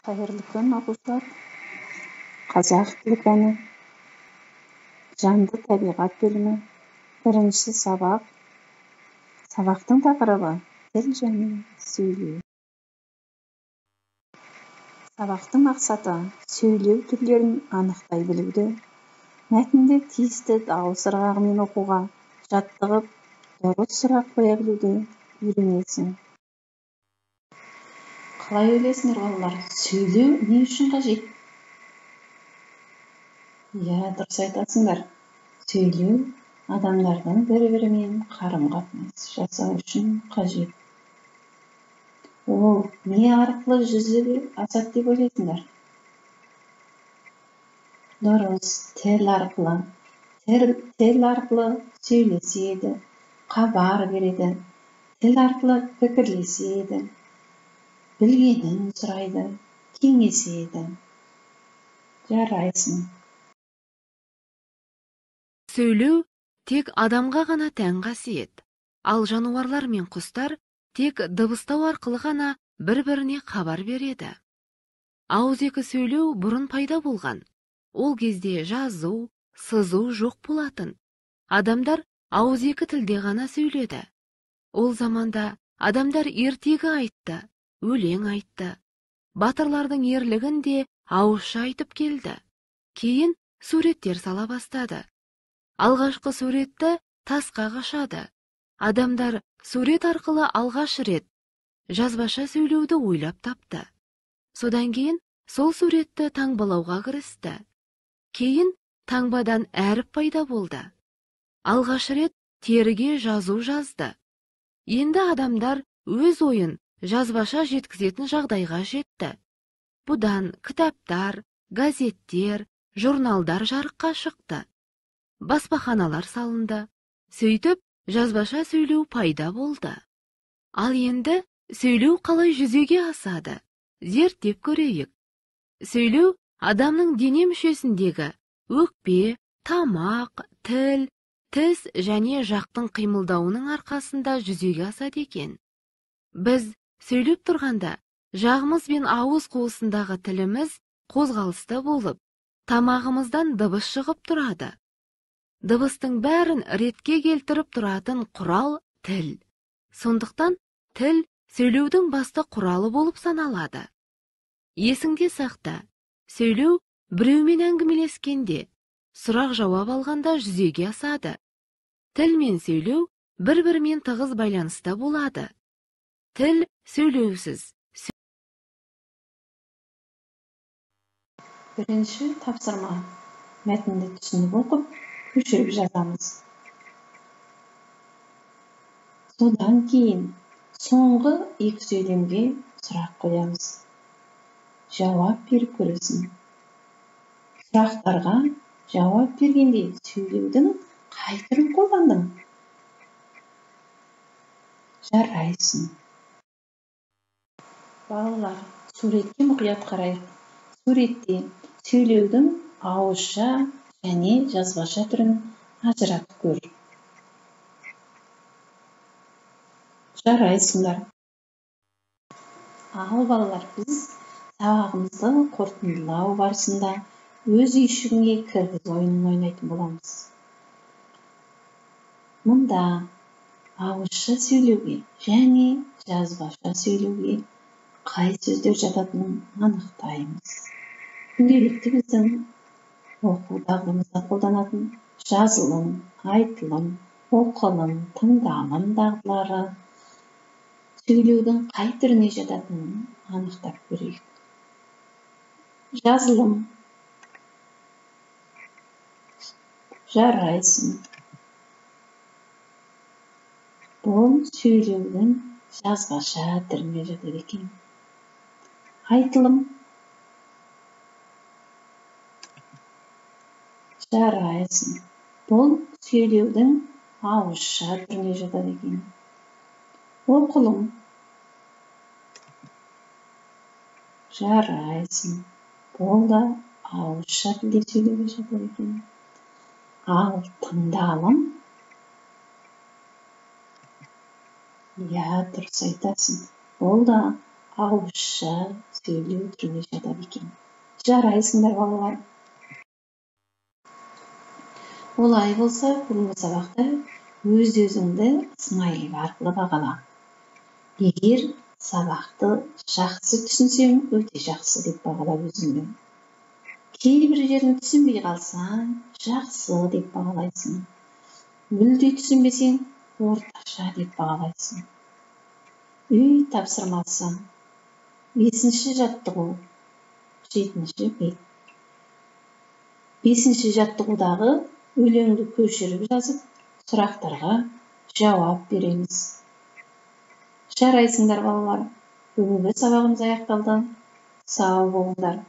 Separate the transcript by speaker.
Speaker 1: Қайырлы күн, оқушылар. Қазақ тілі пәні, жанды табиғат бөлімі, бірінші сабақ. Сабақтың тақырыбы тіл және сөйлеу. Сабақтың мақсаты сөйлеу түрлерін анықтай білуді, мәтінді тиісті дауыс ырғағымен оқуға жаттығып, дұрыс сұрақ қоя білуді үйренесің. Қалай ойлайсыңдар, балалар? Сөйлеу не үшін қажет? Дұрыс айтасыңдар. Сөйлеу адамдардың бір-бірімен қарым-қатынас жасау үшін қажет. Ол не арқылы жүзеге асады деп ойлайсыңдар? Дұрыс, тіл арқылы. Тіл арқылы сөйлеседі, хабар береді. Тіл арқылы пікірлеседі, білгенін сұрайды, кеңеседі. Жарайсың.
Speaker 2: Сөйлеу тек адамға ғана тән қасиет, ал жануарлар мен құстар тек дыбыстау арқылы ғана бір-біріне хабар береді. Ауызекі сөйлеу бұрын пайда болған. Ол кезде жазу, сызу жоқ болатын. Адамдар ауызекі тілде ғана сөйледі. Ол заманда адамдар ертегі айтты, өлең айтты. Батырлардың ерлігін де ауызша айтып келді. Кейін суреттер сала бастады. Алғашқы суретті тасқа қашады. Адамдар сурет арқылы алғаш рет жазбаша сөйлеуді ойлап тапты. Содан кейін сол суретті таңбалауға кірісті. Кейін таңбадан әріп пайда болды. Алғаш рет теріге жазу жазды. Енді адамдар өз ойын жазбаша жеткізетін жағдайға жетті. Бұдан кітаптар, газеттер, журналдар жарыққа шықты. Баспаханалар салынды. Сөйтіп, жазбаша сөйлеу пайда болды. Ал енді сөйлеу қалай жүзеге асады? Зерттеп көрейік. Сөйлеу адамның дене мүшесіндегі өкпе, тамақ, тіл, тіс және жақтың қимылдауының арқасында жүзеге асады екен. Біз сөйлеп тұрғанда, жағымыз бен ауыз қуысындағы тіліміз қозғалысты болып, тамағымыздан дыбыс шығып тұрады. Дыбыстың бәрін ретке келтіріп тұратын құрал тіл. Сондықтан тіл сөйлеудің басты құралы болып саналады. Есіңде сақта, сөйлеу біреумен әңгімелескенде, сұрақ жауап алғанда жүзеге асады. Тіл мен сөйлеу бір-бірімен тығыз байланыста болады. Тіл сөйлеусіз.
Speaker 1: Бірінші тапсырма. Мәтінді түсініп оқып, көшіріп жазамыз. Содан кейін соңғы екі сөйлемге сұрақ қоямыз. Жауап беріп көресің. Сұрақтарға жауап бергенде сөйлеудің қай түрін қолдандың? Жарайсың. Балалар, суретке мұқият қарайық. Суретте сөйлеудің ауызша және жазбаша түрін ажыратып көр. Жарайсыңдар. Ал балалар, біз сабағымызды қорытындылау барысында өз үйшігіңе кіргіз ойынын ойнайтын боламыз. Мұнда ауызша сөйлеуге және жазбаша сөйлеуге қай сөздер жататынын анықтаймыз. Күнделікті біздің оқу дағдымызда қолданатын жазылым, айтылым, оқылым, тыңдалым дағдылары сөйлеудің қай түріне жататынын анықтап көрейік. Жазылым. Жарайсың. Бұл сөйлеудің жазбаша түріне жатады екен. Айтылым. Жарайсың. Бұл сөйлеудің ауызша түріне жатады екен. Оқылым. Жарайсың. Бұл да ауызша тілде сөйлеуге жатады екен. Ал тыңдалым. Дұрыс айтасың. Бұл да ауызша сөйлеу түрінде жатады екен. Жарайсыңдар балалар. Олай болса, бүгінгі сабақта өз-өзіңді смайлик арқылы бағала. Егер сабақты жақсы түсінсең, өте жақсы деп бағала өзіңді. Кейбір жерін түсінбей қалсаң, жақсы деп бағалайсың. Мүлде түсінбесең, орташа деп бағалайсың. Үй тапсырмасы. 5-ші жаттығу. 7-ші бет. 5-ші жаттығудағы өлеңді көшіріп жазып, сұрақтарға жауап береміз. Жарайсыңдар балалар. Бүгінгі сабағымыз аяқталды. Сау болыңдар.